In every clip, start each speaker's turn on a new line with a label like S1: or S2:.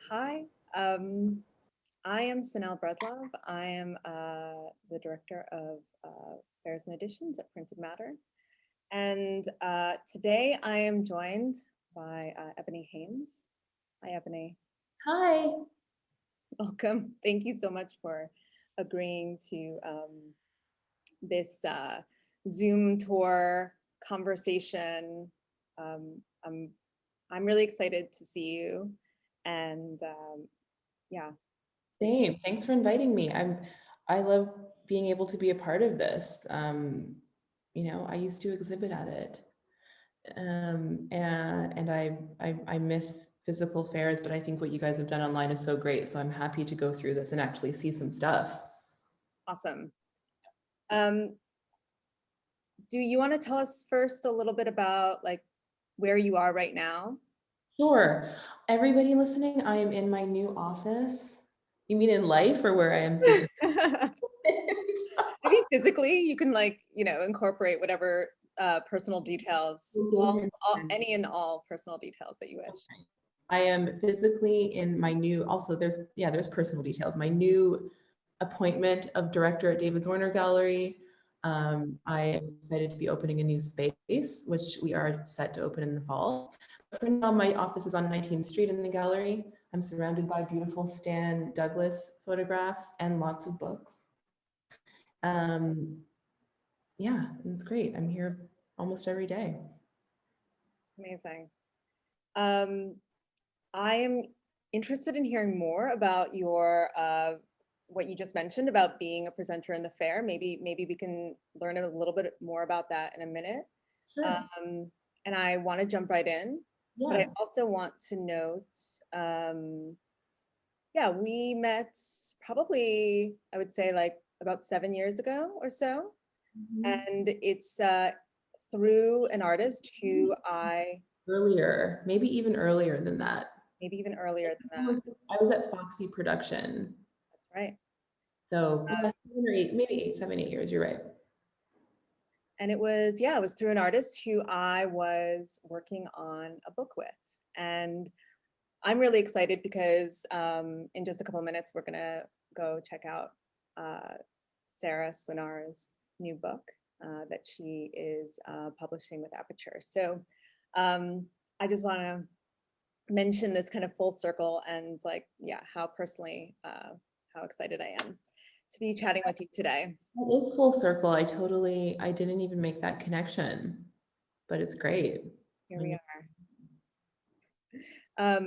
S1: Hi, I am Sonel Breslav. I am the director of fairs and editions at Printed Matter. And today I am joined by Ebony Haynes. Hi, Ebony.
S2: Hi.
S1: Welcome. Thank you so much for agreeing to this Zoom tour conversation. Um, I'm, I'm really excited to see you. And yeah.
S2: Same. Thanks for inviting me. I love being able to be a part of this. I used to exhibit at it. And I miss physical fairs, but I think what you guys have done online is so great. So I'm happy to go through this and actually see some stuff.
S1: Awesome. Um, do you want to tell us first a little bit about like where you are right now?
S2: Sure. Everybody listening, I am in my new office. You mean in life or where I am physically?
S1: Maybe physically, you can like, incorporate whatever personal details, any and all personal details that you wish.
S2: I am physically in my new, also there's personal details. My new appointment of director at David Zwirner Gallery. I am excited to be opening a new space, which we are set to open in the fall. But for now, my office is on 19th Street in the gallery. I'm surrounded by beautiful Stan Douglas photographs and lots of books. Yeah, it's great. I'm here almost every day.
S1: Amazing. I am interested in hearing more about your what you just mentioned about being a presenter in the fair. Maybe we can learn a little bit more about that in a minute.
S2: Sure.
S1: And I want to jump right in, but I
S2: Yeah.
S1: also want to note, yeah, we met probably, I would say like about 7 years ago or so. And it's through an artist who
S2: Earlier, maybe even earlier than that.
S1: maybe even earlier than that.
S2: I was at Foxy Production.
S1: That's right.
S2: So yeah, 7 or 8, maybe 7, 8 years, you're right.
S1: And it was through an artist who I was working on a book with. And I'm really excited because in just a couple of minutes, we're gonna go check out Sarah Swinar's new book that she is publishing with Aperture. So I just wanna mention this kind of full circle and like, yeah, how personally, how excited I am to be chatting with you today.
S2: It is full circle. I didn't even make that connection, but it's great.
S1: Here we are.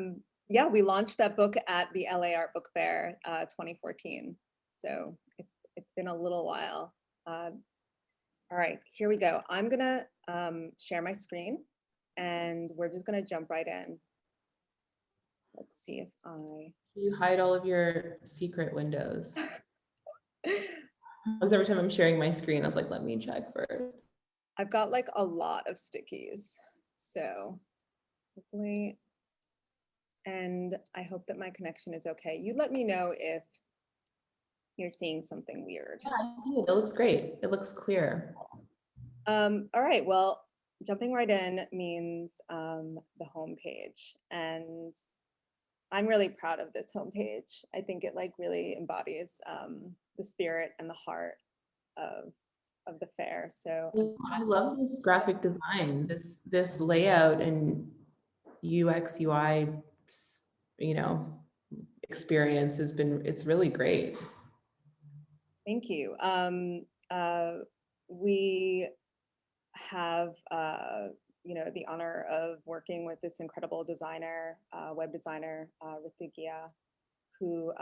S1: Yeah, we launched that book at the LA Art Book Fair 2014. So it's been a little while. All right, here we go. I'm gonna share my screen and we're just gonna jump right in. Let's see if
S2: You hide all of your secret windows. Because every time I'm sharing my screen, I was like, let me check first.
S1: I've got like a lot of stickies. So hopefully, and I hope that my connection is okay. You let me know if you're seeing something weird.
S2: Yeah, I see it. It looks great. It looks clear.
S1: All right, well, jumping right in means the homepage. And I'm really proud of this homepage. I think it like really embodies the spirit and the heart of the fair. So
S2: I love this graphic design, this layout and UX UI, experience it's really great.
S1: thank you. We have the honor of working with this incredible designer, web designer, Rithvikia, who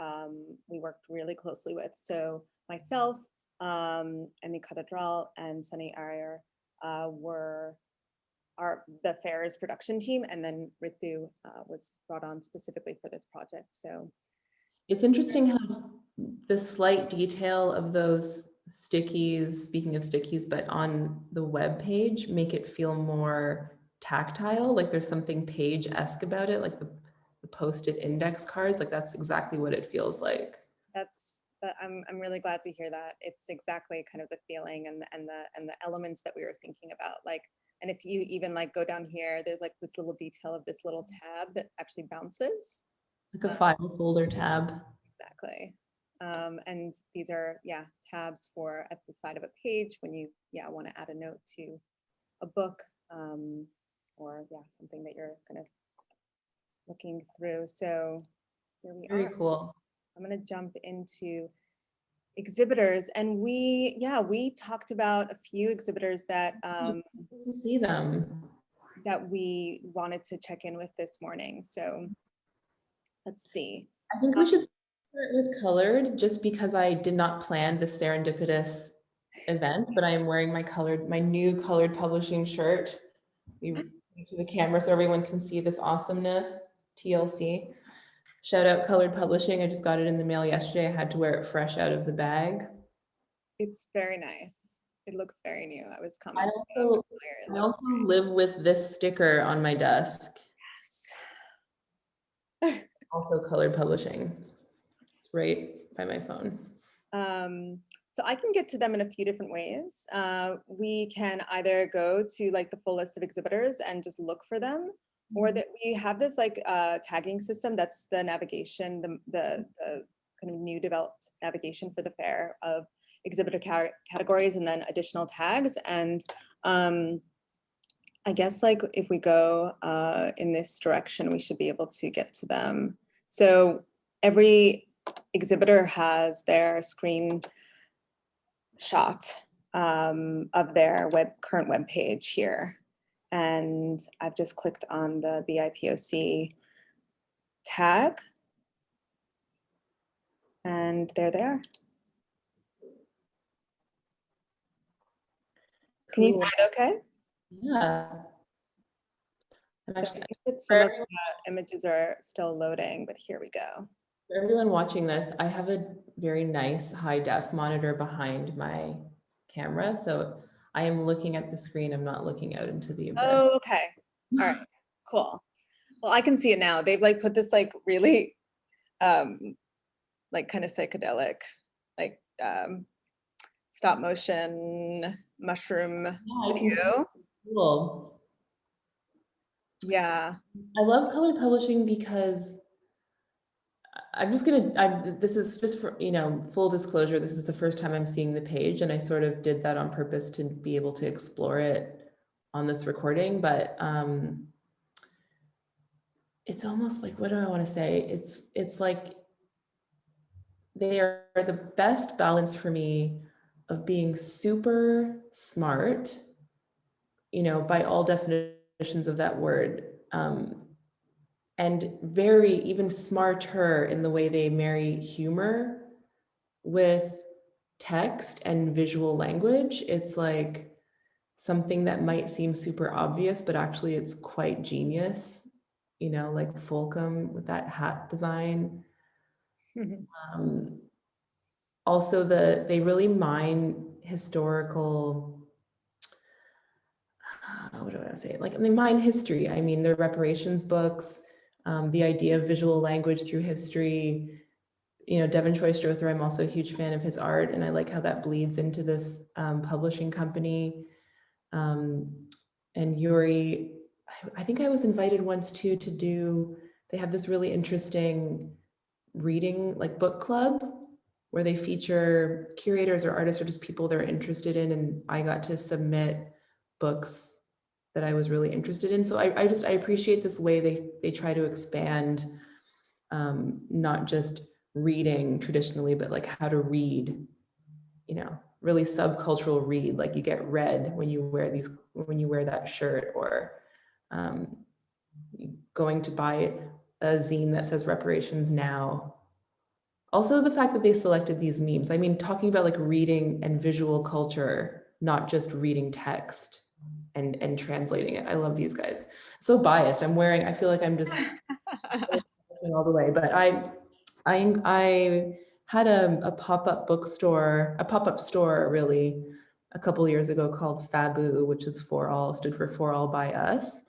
S1: we worked really closely with. So myself, Emi Kadadral, and Sunny Arier were the fair's production team, and then Ritu was brought on specifically for this project. So
S2: It's interesting how the slight detail of those stickies, speaking of stickies, but on the web page, make it feel more tactile, like there's something page-esque about it, like the posted index cards, like that's exactly what it feels like.
S1: I'm really glad to hear that. It's exactly kind of the feeling and the elements that we were thinking about. Like, and if you even like go down here, there's like this little detail of this little tab that actually bounces.
S2: Like a file folder tab.
S1: Exactly. And these are, yeah, tabs for at the side of a page when you, want to add a note to a book, or something that you're kind of looking through. So here we
S2: Very
S1: are.
S2: cool.
S1: I'm going to jump into exhibitors, and we talked about a few exhibitors that
S2: To see them.
S1: that we wanted to check in with this morning. So let's see.
S2: I think we should start with colored, just because I did not plan this serendipitous event, but I am wearing my new colored publishing shirt. To the camera so everyone can see this awesomeness. TLC. Shout out Colored Publishing. I just got it in the mail yesterday. I had to wear it fresh out of the bag.
S1: It's very nice. It looks very new. I was
S2: I
S1: commenting.
S2: also live with this sticker on my desk.
S1: Yes.
S2: Also Colored Publishing. It's right by my phone.
S1: So I can get to them in a few different ways. We can either go to like the full list of exhibitors and just look for them, or that we have this like tagging system. That's the navigation, the kind of new developed navigation for the fair of exhibitor categories and then additional tags. And I guess like if we go in this direction, we should be able to get to them. So every exhibitor has their screen shot of their current web page here. And I've just clicked on the BIPOC tag, and they're there. Can you see it okay?
S2: Yeah.
S1: So I think that some of the images are still loading, but here we go.
S2: For everyone watching this, I have a very nice high def monitor behind my camera. So I am looking at the screen. I'm not looking out into the abyss.
S1: Oh, okay. All right, cool. Well, I can see it now. They've like put this like really like kind of psychedelic, like stop motion mushroom video.
S2: Cool.
S1: Yeah.
S2: I love colored publishing because this is just for, full disclosure, this is the first time I'm seeing the page, and I sort of did that on purpose to be able to explore it on this recording, but it's almost like, what do I want to say? It's like they are the best balance for me of being super smart, by all definitions of that word, and very even smarter in the way they marry humor with text and visual language. It's like something that might seem super obvious, but actually it's quite genius, like Fulcum with that hat design. Also, they really mine historical, what do I say? Like, they mine history. I mean, their reparations books, the idea of visual language through history. Devin Choy-Strother, I'm also a huge fan of his art, and I like how that bleeds into this publishing company. And Yuri, I think I was invited once too to do, they have this really interesting reading, like book club, where they feature curators or artists or just people they're interested in, and I got to submit books that I was really interested in. So I appreciate this way they try to expand not just reading traditionally, but like how to read, really subcultural read, like you get read when you wear that shirt, or going to buy a zine that says reparations now. Also, the fact that they selected these memes. I mean, talking about like reading and visual culture, not just reading text and translating it. I love these guys. So biased. I feel like I'm just all the way, but I had a pop-up bookstore, a pop-up store really, a couple of years ago called FABU, which is stood for For All by Us.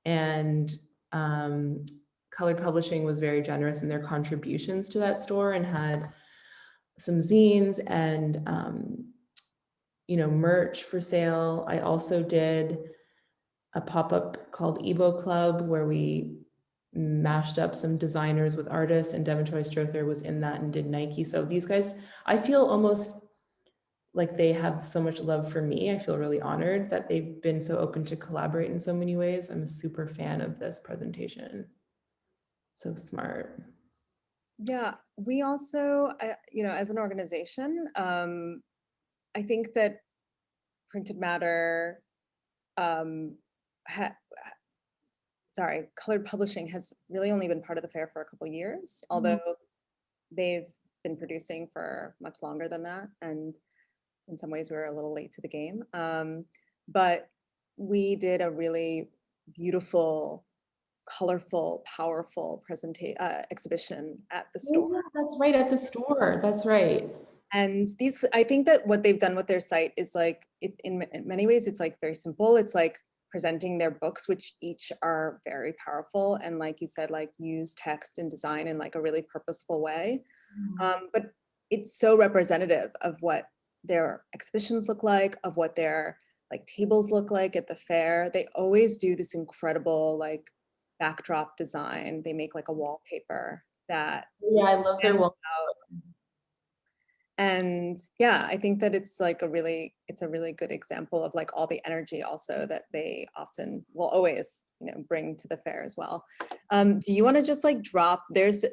S2: And Colored Publishing was very generous in their contributions to that store and had some zines and merch for sale. I also did a pop-up called Ebo Club, where we mashed up some designers with artists, and Devin Troy Strother was in that and did Nike. So these guys, I feel almost like they have so much love for me. I feel really honored that they've been so open to collaborate in so many ways. I'm a super fan of this presentation. So smart.
S1: Yeah, we also, you know, as an organization, I think that printed matter, colored publishing has really only been part of the fair for a couple years, although they've been producing for much longer than that. And in some ways, we're a little late to the game. But we did a really beautiful, colorful, powerful exhibition at the store.
S2: Yeah, that's right, at the store. That's right.
S1: And these, I think that what they've done with their site is like, in many ways, it's like very simple. It's like presenting their books, which each are very powerful. And like you said, like use text and design in like a really purposeful way. But it's so representative of what their exhibitions look like, of what their like tables look like at the fair. They always do this incredible like backdrop design. They make like a wallpaper that
S2: Yeah, I love their wall.
S1: And yeah, I think that it's like it's a really good example of like all the energy also that they often will always, you know, bring to the fair as well. Do you want to just like drop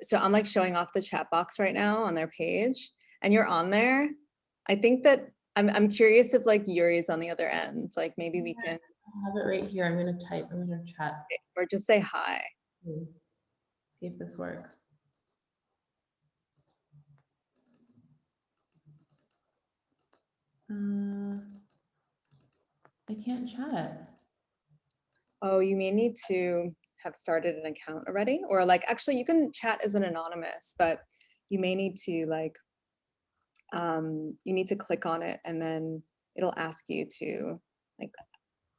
S1: so I'm like showing off the chat box right now on their page and you're on there. I think that I'm curious if like Yuri's on the other end, like maybe we can
S2: I have it right here. I'm gonna type, I'm gonna chat.
S1: or just say hi.
S2: See if this works. I can't chat.
S1: Oh, you may need to have started an account already, or like actually you can chat as an anonymous, but you may need to like you need to click on it and then it'll ask you to like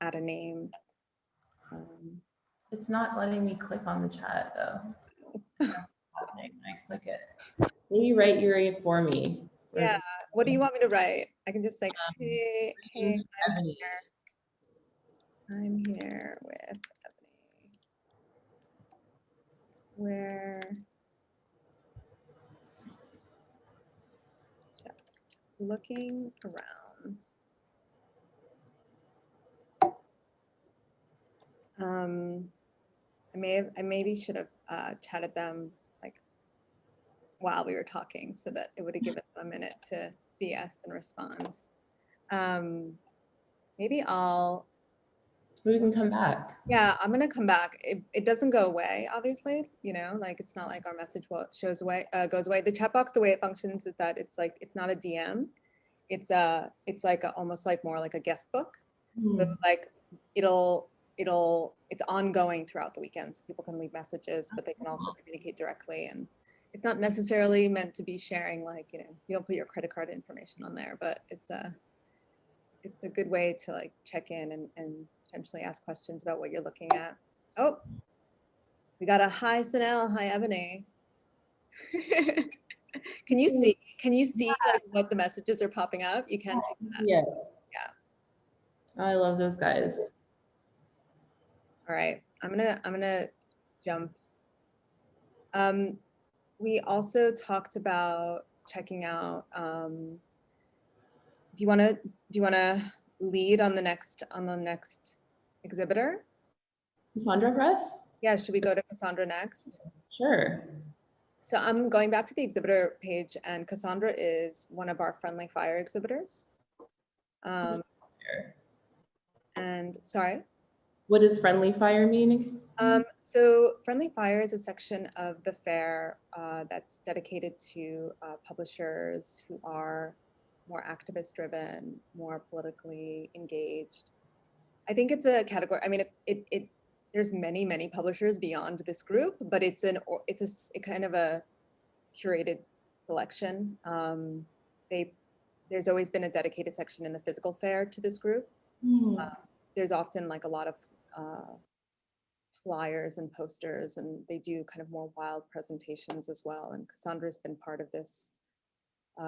S1: add a name.
S2: It's not letting me click on the chat though. Happening when I click it. Maybe write Yuri for me.
S1: Yeah. What do you want me to write? I can just say, hey,
S2: Ebony.
S1: I'm here with Ebony. We're just looking around. I maybe should have chatted them like while we were talking so that it would have given them a minute to see us and respond. Maybe
S2: We can come back.
S1: yeah, I'm gonna come back. It doesn't go away, obviously, you know, like it's not like our message goes away. The chat box, the way it functions is that it's like, it's not a DM. It's like almost like more like a guest book. So like it's ongoing throughout the weekend. So people can leave messages, but they can also communicate directly. And it's not necessarily meant to be sharing like, you know, you don't put your credit card information on there, but it's a good way to like check in and potentially ask questions about what you're looking at. Oh, we got a hi Sonel, hi Ebony. Can you see like what the messages are popping up? You can see that.
S2: Yeah.
S1: Yeah.
S2: I love those guys.
S1: All right, I'm gonna jump. We also talked about checking out. Do you want to lead on the next exhibitor?
S2: Cassandra Press?
S1: Yeah, should we go to Cassandra next?
S2: Sure.
S1: So I'm going back to the exhibitor page, and Cassandra is one of our Friendly Fire exhibitors. And sorry?
S2: What does Friendly Fire mean?
S1: So Friendly Fire is a section of the fair that's dedicated to publishers who are more activist driven, more politically engaged. I think it's a category. I mean, there's many publishers beyond this group, but it's a kind of a curated selection. There's always been a dedicated section in the physical fair to this group. There's often like a lot of flyers and posters, and they do kind of more wild presentations as well. And Cassandra's been part of this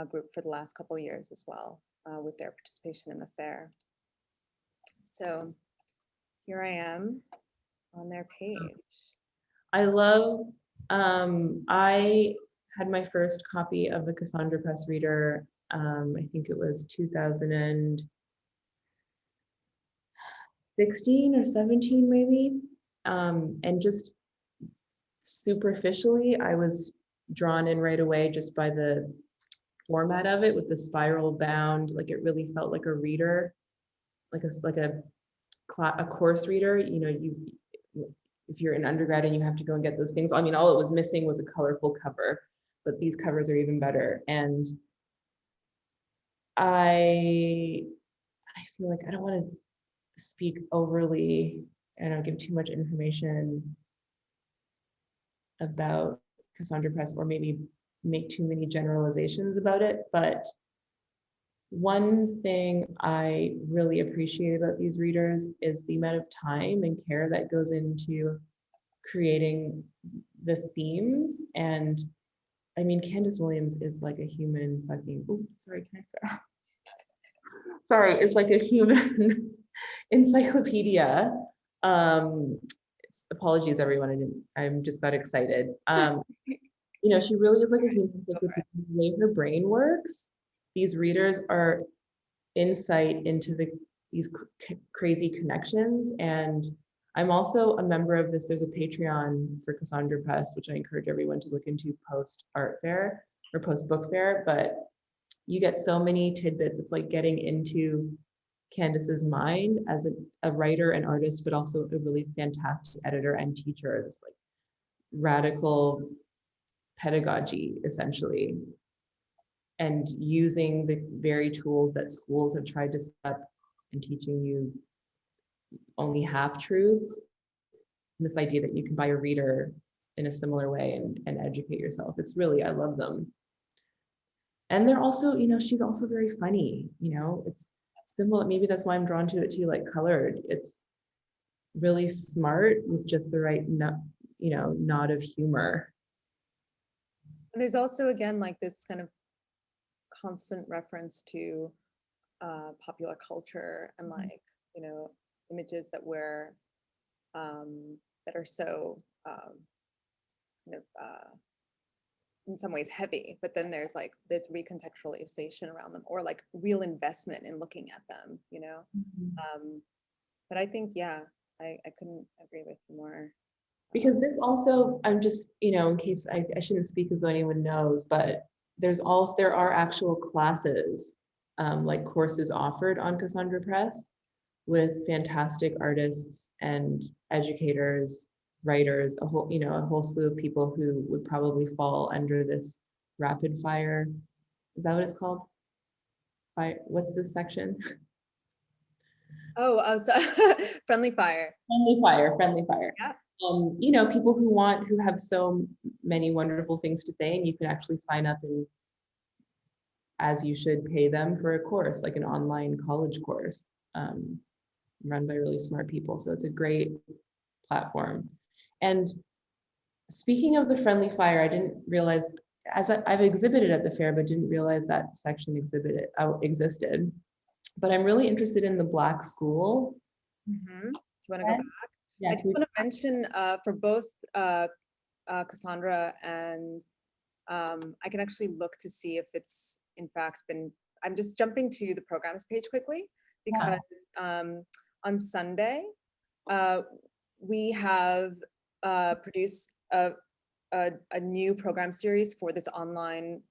S1: group for the last couple of years as well, with their participation in the fair. So here I am on their page.
S2: I love, I had my first copy of the Cassandra Press reader, I think it was 2016 or 17 maybe. And just superficially, I was drawn in right away just by the format of it with the spiral bound, like it really felt like a reader, like a course reader. You know, if you're in undergrad and you have to go and get those things, I mean, all it was missing was a colorful cover, but these covers are even better. And I feel like I don't want to speak overly, I don't give too much information about Cassandra Press, or maybe make too many generalizations about it. But one thing I really appreciate about these readers is the amount of time and care that goes into creating the themes. And I mean, Candace Williams is like a human fucking, oh, sorry, can I start? Sorry, it's like a human encyclopedia. Apologies, everyone. I'm just got excited. You know, she really is like a human encyclopedia. The way her brain works, these readers are insight into these crazy connections. And I'm also a member of this. There's a Patreon for Cassandra Press, which I encourage everyone to look into post art fair or post book fair. But you get so many tidbits. It's like getting into Candace's mind as a writer and artist, but also a really fantastic editor and teacher. This like radical pedagogy, essentially, and using the very tools that schools have tried to set up and teaching you only half truths. And this idea that you can buy a reader in a similar way and educate yourself. It's really, I love them. And they're also, you know, she's also very funny, you know, it's similar. Maybe that's why I'm drawn to it too, like Colored. It's really smart with just the right, you know, nod of humor.
S1: And there's also, again, like this kind of constant reference to popular culture and like, you know, images that we're that are so kind of in some ways heavy, but then there's like this recontextualization around them, or like real investment in looking at them, you know. But I think, yeah, I couldn't agree with you more.
S2: Because this also, I'm just, you know, in case I shouldn't speak as though anyone knows, but there are actual classes, like courses offered on Cassandra Press with fantastic artists and educators, writers, a whole slew of people who would probably fall under this rapid fire. Is that what it's called? What's this section?
S1: Oh, so friendly fire.
S2: Friendly fire.
S1: Yeah.
S2: You know, people who have so many wonderful things to say, and you can actually sign up and, as you should, pay them for a course, like an online college course, run by really smart people. So it's a great platform. And speaking of the friendly fire, I didn't realize, as I've exhibited at the fair, but didn't realize that section existed. But I'm really interested in the Black School.
S1: Do you want to go back?
S2: Yeah,
S1: I just want to mention for both Cassandra and I can actually look to see if it's in fact been, I'm just jumping to the programs page quickly, because on Sunday, we have produced a new program series for this online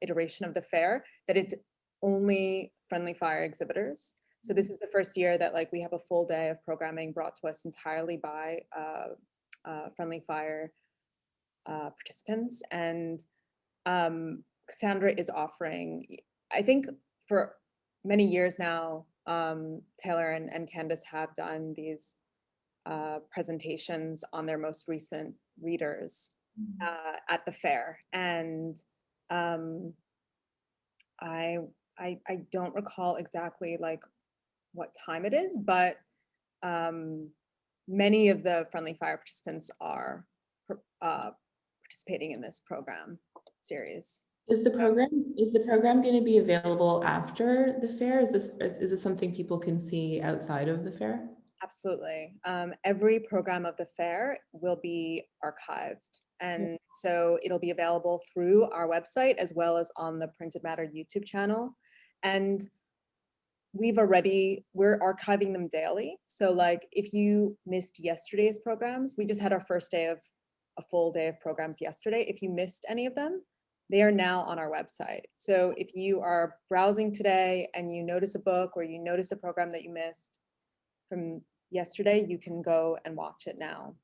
S1: iteration of the fair that is only friendly fire exhibitors. So this is the first year that like we have a full day of programming brought to us entirely by friendly fire participants. And Cassandra is offering, I think for many years now, Taylor and Candace have done these presentations on their most recent readers at the fair. And I don't recall exactly like what time it is, but many of the friendly fire participants are participating in this program series.
S2: Is the program going to be available after the fair? Is this something people can see outside of the fair?
S1: Absolutely. Every program of the fair will be archived. And so it'll be available through our website as well as on the Printed Matter YouTube channel. And we're archiving them daily. So like if you missed yesterday's programs, we just had our first day of a full day of programs yesterday. If you missed any of them, they are now on our website. So if you are browsing today and you notice a book or you notice a program that you missed from yesterday, you can go and watch it now.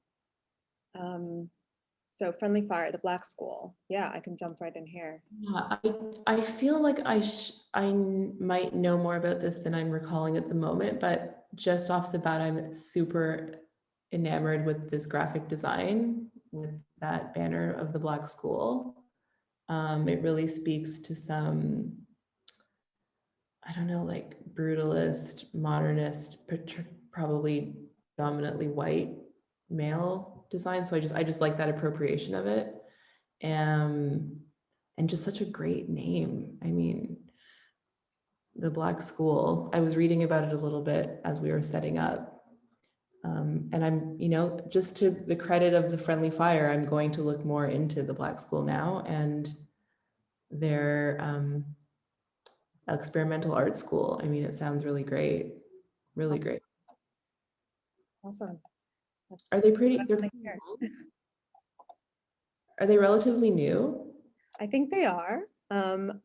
S1: So Friendly Fire, the Black School. Yeah, I can jump right in here.
S2: Yeah, I feel like I might know more about this than I'm recalling at the moment, but just off the bat, I'm super enamored with this graphic design with that banner of the Black School. It really speaks to some, I don't know, like brutalist, modernist, probably dominantly white male design. So I just like that appropriation of it. And just such a great name. I mean, the Black School, I was reading about it a little bit as we were setting up. And I'm, just to the credit of the Friendly Fire, I'm going to look more into the Black School now and their experimental art school. I mean, it sounds really great, really great.
S1: Awesome.
S2: Are they pretty, are they relatively new?
S1: I think they are,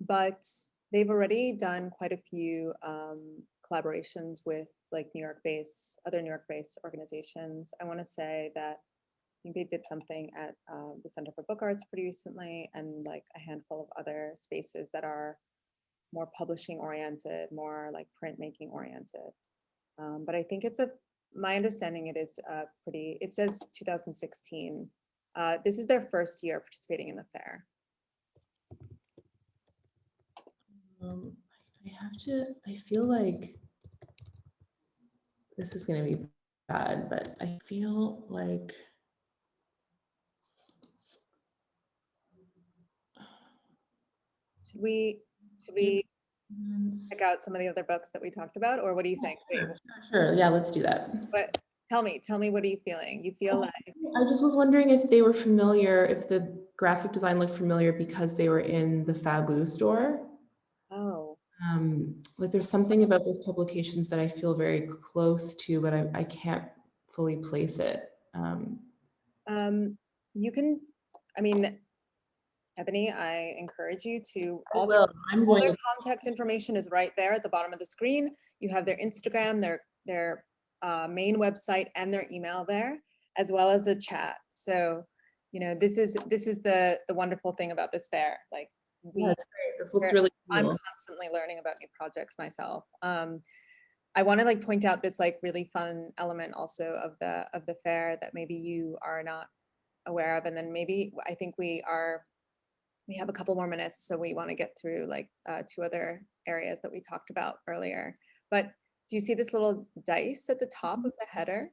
S1: but they've already done quite a few collaborations with like other New York-based organizations. I want to say that I think they did something at the Center for Book Arts pretty recently, and like a handful of other spaces that are more publishing oriented, more like printmaking oriented. But I think my understanding it is it says 2016. This is their first year participating in the fair.
S2: I feel like this is going to be bad, but I feel like
S1: should we check out some of the other books that we talked about, or what do you think?
S2: Sure. Yeah, let's do that.
S1: But tell me, what are you feeling? You feel like?
S2: I just was wondering if they were familiar, if the graphic design looked familiar because they were in the Fabu store.
S1: Oh.
S2: Like there's something about those publications that I feel very close to, but I can't fully place it.
S1: You can, I mean, Ebony, I encourage you to, all their contact information is right there at the bottom of the screen. You have their Instagram, their main website, and their email there, as well as a chat. So, this is the wonderful thing about this fair. Like
S2: that's great. This looks really cool.
S1: I'm constantly learning about new projects myself. I want to like point out this like really fun element also of the fair that maybe you are not aware of, and then maybe I think we have a couple more minutes, so we want to get through like two other areas that we talked about earlier. But do you see this little dice at the top of the header?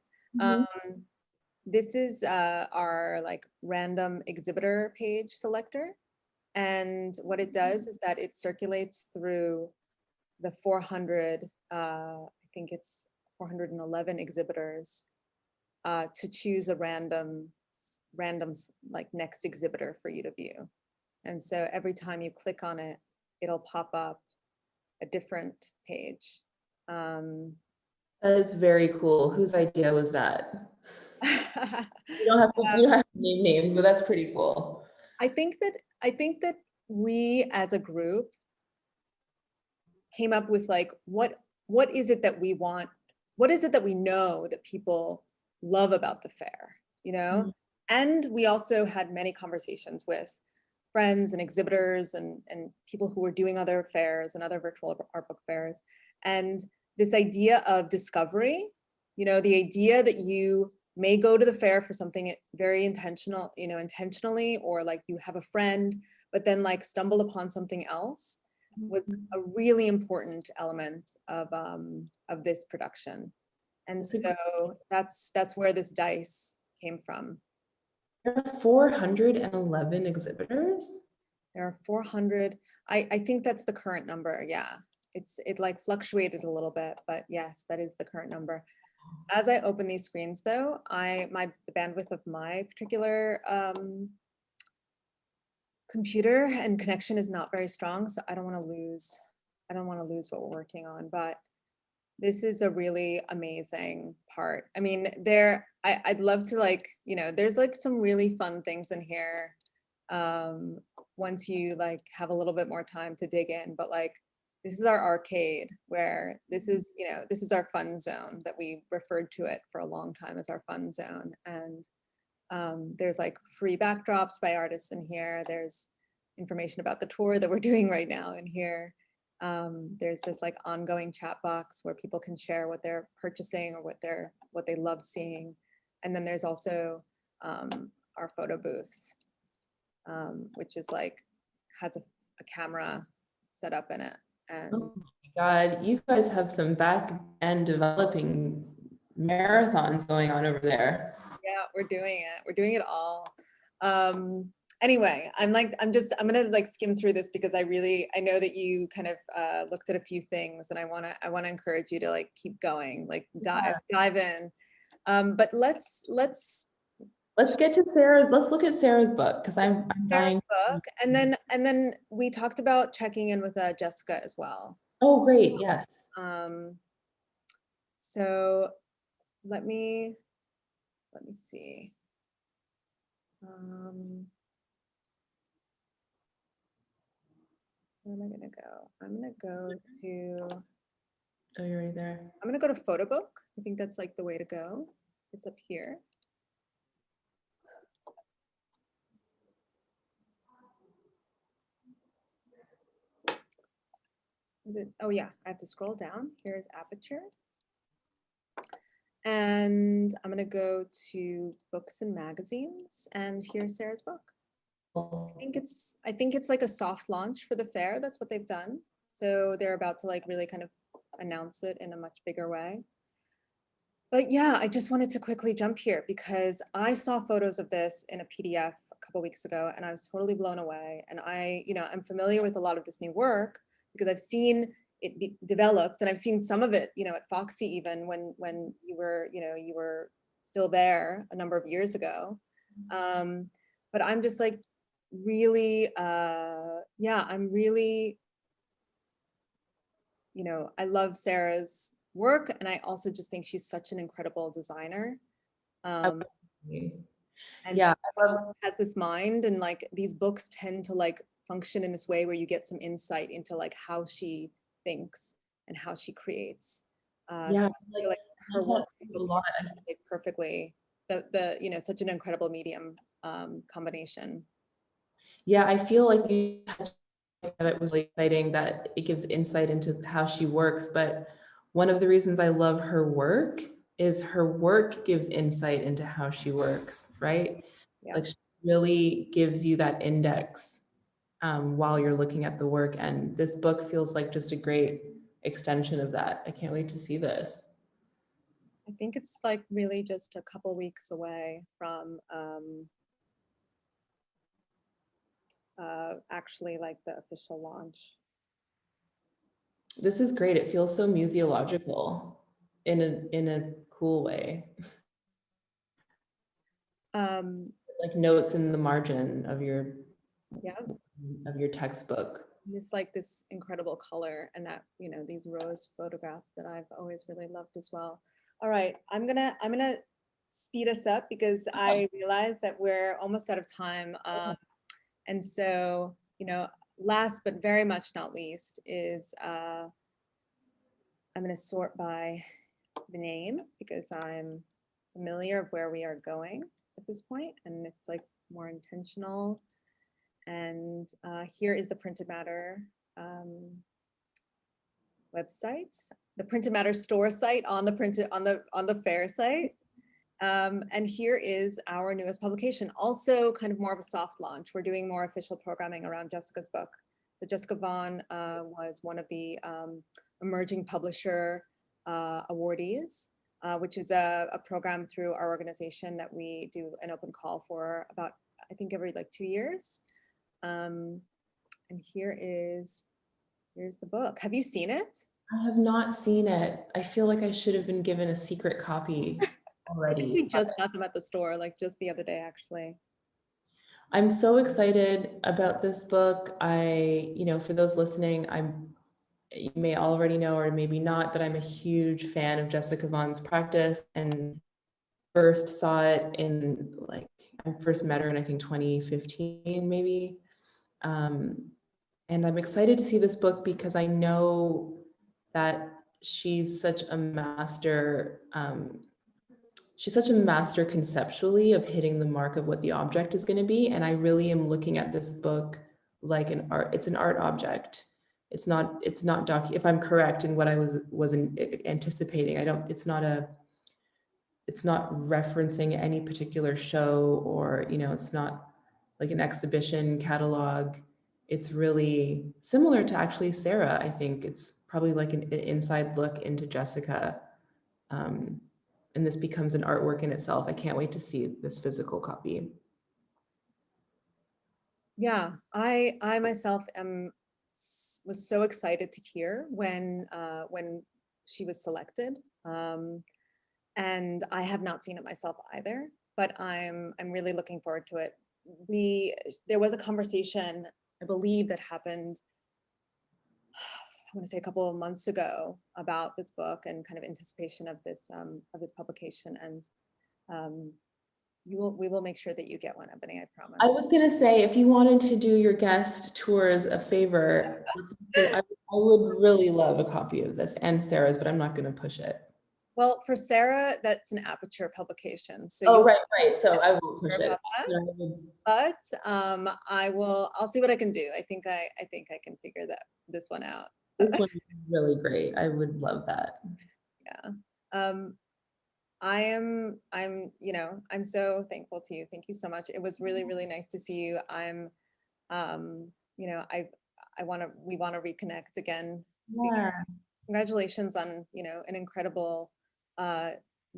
S1: This is our like random exhibitor page selector. And what it does is that it circulates through the 400, I think it's 411 exhibitors to choose a random like next exhibitor for you to view. And so every time you click on it, it'll pop up a different page.
S2: That is very cool. Whose idea was that? You don't have to name names, but that's pretty cool.
S1: I think that we as a group came up with like, what is it that we want? What is it that we know that people love about the fair, And we also had many conversations with friends and exhibitors and people who were doing other fairs and other virtual art book fairs. And this idea of discovery, the idea that you may go to the fair for something very intentionally, or like you have a friend, but then like stumble upon something else, was a really important element of this production. And so that's where this dice came from.
S2: There are 411 exhibitors?
S1: There are 400. I think that's the current number. Yeah, it like fluctuated a little bit, but yes, that is the current number. as I open these screens though, the bandwidth of my particular computer and connection is not very strong, so I don't want to lose what we're working on, but this is a really amazing part. I mean, I'd love to, like, you know, there's like some really fun things in here once you like have a little bit more time to dig in, but like this is our arcade where this is, you know, this is our fun zone that we referred to it for a long time as our fun zone. And there's like free backdrops by artists in here. There's information about the tour that we're doing right now in here. There's this like ongoing chat box where people can share what they're purchasing or what they love seeing. And then there's also our photo booth, which is like has a camera set up in it. And
S2: oh my God, you guys have some back end developing marathons going on over there.
S1: yeah, we're doing it. We're doing it all. Anyway, I'm gonna like skim through this because I know that you kind of looked at a few things, and I wanna encourage you to like keep going, like dive in. But let's
S2: Get to Sarah's. Let's look at Sarah's book because I'm dying.
S1: book, and then we talked about checking in with Jessica as well.
S2: Oh, great! Yes.
S1: So let me see. Where am I gonna go? I'm gonna go to.
S2: Oh, you're right there.
S1: I'm gonna go to photo book. I think that's like the way to go. It's up here. Is it? Oh yeah, I have to scroll down. Here's Aperture. And I'm gonna go to books and magazines, and here's Sarah's book. I think it's like a soft launch for the fair. That's what they've done. So they're about to like really kind of announce it in a much bigger way. But yeah, I just wanted to quickly jump here because I saw photos of this in a PDF a couple weeks ago, and I was totally blown away. And I'm familiar with a lot of this new work because I've seen it be developed, and I've seen some of it, at Foxy even when you were still there a number of years ago. But I'm just like really, I'm really, I love Sarah's work, and I also just think she's such an incredible designer. And
S2: yeah,
S1: she also has this mind, and like these books tend to like function in this way where you get some insight into like how she thinks and how she creates.
S2: Yeah,
S1: so I feel like her work like perfectly such an incredible medium combination.
S2: Yeah, I feel like you that it was really exciting that it gives insight into how she works, but one of the reasons I love her work is her work gives insight into how she works, right?
S1: Yeah.
S2: Like she really gives you that index while you're looking at the work, and this book feels like just a great extension of that. I can't wait to see this.
S1: I think it's like really just a couple weeks away from actually like the official launch.
S2: This is great. It feels so museological in a cool way. Like notes in the margin of your textbook.
S1: It's like this incredible color, and that these rose photographs that I've always really loved as well. All right, I'm gonna speed us up because I realize that we're almost out of time. And so, last but very much not least is I'm going to sort by the name because I'm familiar of where we are going at this point, and it's like more intentional. And here is the Printed Matter website, the Printed Matter store site on the fair site. And here is our newest publication, also kind of more of a soft launch. We're doing more official programming around Jessica's book. So Jessica Vaughn was one of the emerging publisher awardees, which is a program through our organization that we do an open call for about, I think, every like 2 years. And here's the book. Have you seen it?
S2: I have not seen it. I feel like I should have been given a secret copy
S1: I think
S2: already.
S1: we just got them at the store, like just the other day, actually.
S2: I'm so excited about this book. For those listening, you may already know or maybe not, but I'm a huge fan of Jessica Vaughn's practice, and first saw it in I first met her in I think 2015 maybe. And I'm excited to see this book because I know that she's such a master. She's such a master conceptually of hitting the mark of what the object is going to be. And I really am looking at this book like it's an art object. It's not if I'm correct in what I was anticipating, it's not referencing any particular show, or, it's not like an exhibition catalog. It's really similar to actually Sarah. I think it's probably like an inside look into Jessica. And this becomes an artwork in itself. I can't wait to see this physical copy.
S1: Yeah, I myself was so excited to hear when she was selected, and I have not seen it myself either. But I'm really looking forward to it. There was a conversation, I believe, that happened, I want to say a couple of months ago, about this book and kind of anticipation of this publication, and we will make sure that you get one, Ebony, I promise.
S2: I was gonna say, if you wanted to do your guest tours a favor, I would really love a copy of this, and Sarah's, but I'm not gonna push it.
S1: Well, for Sarah, that's an Aperture publication. So
S2: oh, right. So I won't push it.
S1: But I'll see what I can do. I think I can figure this one out.
S2: This one is really great. I would love that.
S1: Yeah. I'm so thankful to you. Thank you so much. It was really, really nice to see you. We want to reconnect again soon.
S2: Yeah.
S1: Congratulations on, an incredible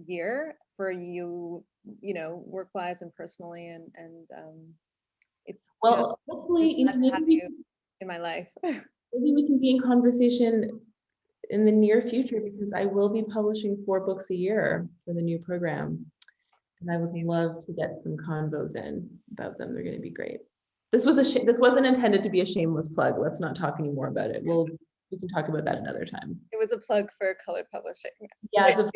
S1: year for you, work-wise and personally, and it's
S2: hopefully,
S1: glad to have you in my life.
S2: Maybe we can be in conversation in the near future, because I will be publishing 4 books a year for the new program, and I would love to get some convos in about them. They're going to be great. This wasn't intended to be a shameless plug. Let's not talk anymore about it. We can talk about that another time.
S1: It was a plug for Colored Publishing.
S2: Yeah.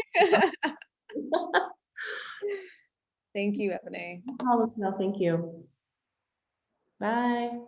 S1: Thank you, Ebony.
S2: No, thank you. Bye.